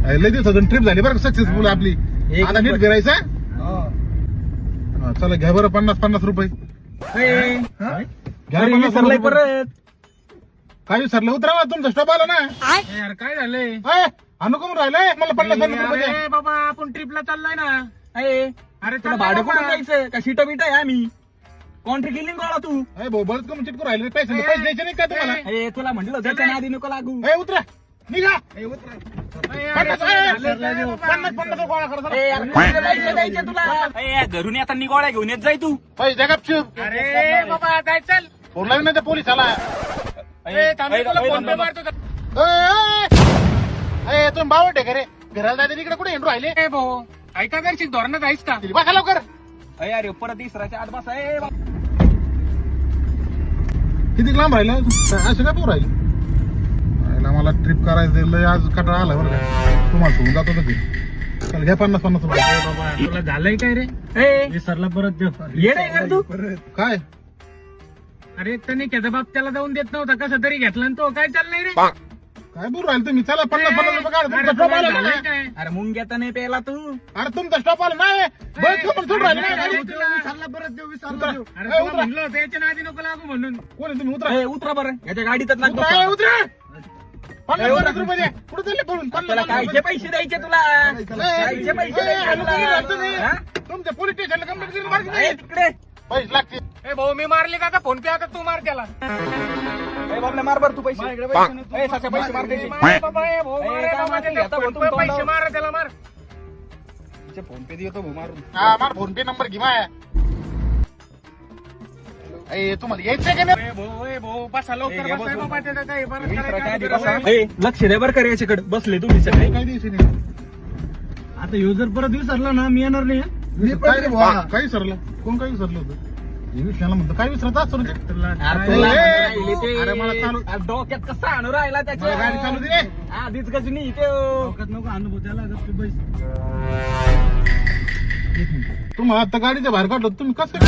लय दिवसातून ट्रिप झाली बरं सक्सेसफुल आपली. आता नीट फिरायचं. चला घ्या बरं 50-50 रुपये. घ्या 50 रुपये परत. काय विसरलं? उतरा तुमचा स्टॉप आला ना. यार काय झालंय? अनुकून राहिलंय मला 50-50 रुपये. अरे बाबा आपण ट्रिपला चाललोय ना. अरे तुला भाडं कुठून द्यायचं? का शिटा बिटा आहे आम्ही? कॉन्ट्री केली गोळा तू. भाऊ बरंच कमी चिटकू राहिले. पैसे द्यायचे नाही का तुम्हाला? अरे तुला म्हटलं त्याच्या आधी नको लागू. उतरा निघा. 50-50 गोळा करा. पैसे द्यायचे तुला. घरून येताना गोळ्या घेऊन येत जाय तू. पैसे द्या गपचूप. अरे बाबा काय चल. फोन लागला नाही त्या पोलिसाला. फोन पे मारतो. तुम्ही बावटे का रे? घराला जायचं तिकडे कुठे हिंडू राहिले? भाऊ ऐका करशील धोरणात आहेस का? बसा लवकर. अरे परत तिसराच्या आत बस आहे. किती लांब राहिलं? असं काय पोर राहिले? मला ट्रिप करायचं आज कटाळा आला बरं का. तुम्हाला सोडून जातो तर चल घ्या 50-50 रुपये. बाबा तुला झालंय काय रे? विसरला परत ये नाही कर तू. काय अरे त्याने त्याचा बाप त्याला जाऊन देत नव्हता कसं तरी घेतला तो. काय चाललंय रे? काय बोल राहिले तुम्ही? चला 50-50 रुपये काढा. तुमचा स्टॉप आला ना. अरे मुंग घेता नाही प्यायला तू. अरे तुमचा स्टॉप आला नाही. बस पण सोडून राहिले ना गाडी. म्हणलं होतं याच्या नादी नको लागू म्हणून. कोण आहे तुम्ही? उतरा. उतरा बरं याच्या गाडीतच लागतो. उतरा. उतरा. 50-50 रुपये द्या. कुठे चालले पळून? तुला कायचे पैसे द्यायचे तुला? कायचे पैसे द्यायचे तुला? तुमच्या पोलीस स्टेशनला कंप्लेंट करून आहे मारली. तिकडे. पैसे लागतील. भाऊ मी मारले का फोन पे आता तू मार त्याला. मार बर तू पैसे. पैसे मार त्याचे. पैसे मार त्याला मार. फोन पे देतो भाऊ मारून. हा मार फोन पे नंबर घे माया. तुम्हाला यायचंय का नाही? भाऊ बसा लवकर बसा बाबा त्याचं काही बरं. लक्ष द्या बरं का याच्याकडे बसले तुम्ही सगळे. काही दिवशी नाही. आता ह्यो जर परत विसरला ना मी येणार नाही. काय विसरलं? कोण काय विसरलं होतं? हे विसरला म्हणतो. काय विसरत असतो रे? अरे मला चालू डोक्यात कसा आणू राहिला त्याच्या. गाडी चालू दे. आधीच गजनी डोक्यात नको अनुभव त्याला. तुम्हाला आता गाडीच्या बाहेर काढलो तुम्ही कसं?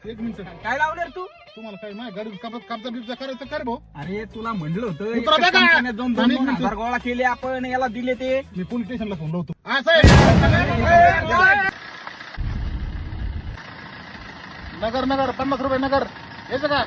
एक मिनिट. काय लावणार तू? तुम्हाला काय माझ्या गाडी कापचा बिपचा करायचं कर भाऊ. अरे तुला म्हणलं होतं उतरा बघा. 2,000 गोळा केले आपण याला दिले ते. मी पोलीस स्टेशनला फोन लावतो. हा साहेब. नगर 50 रुपये नगर यायचं का?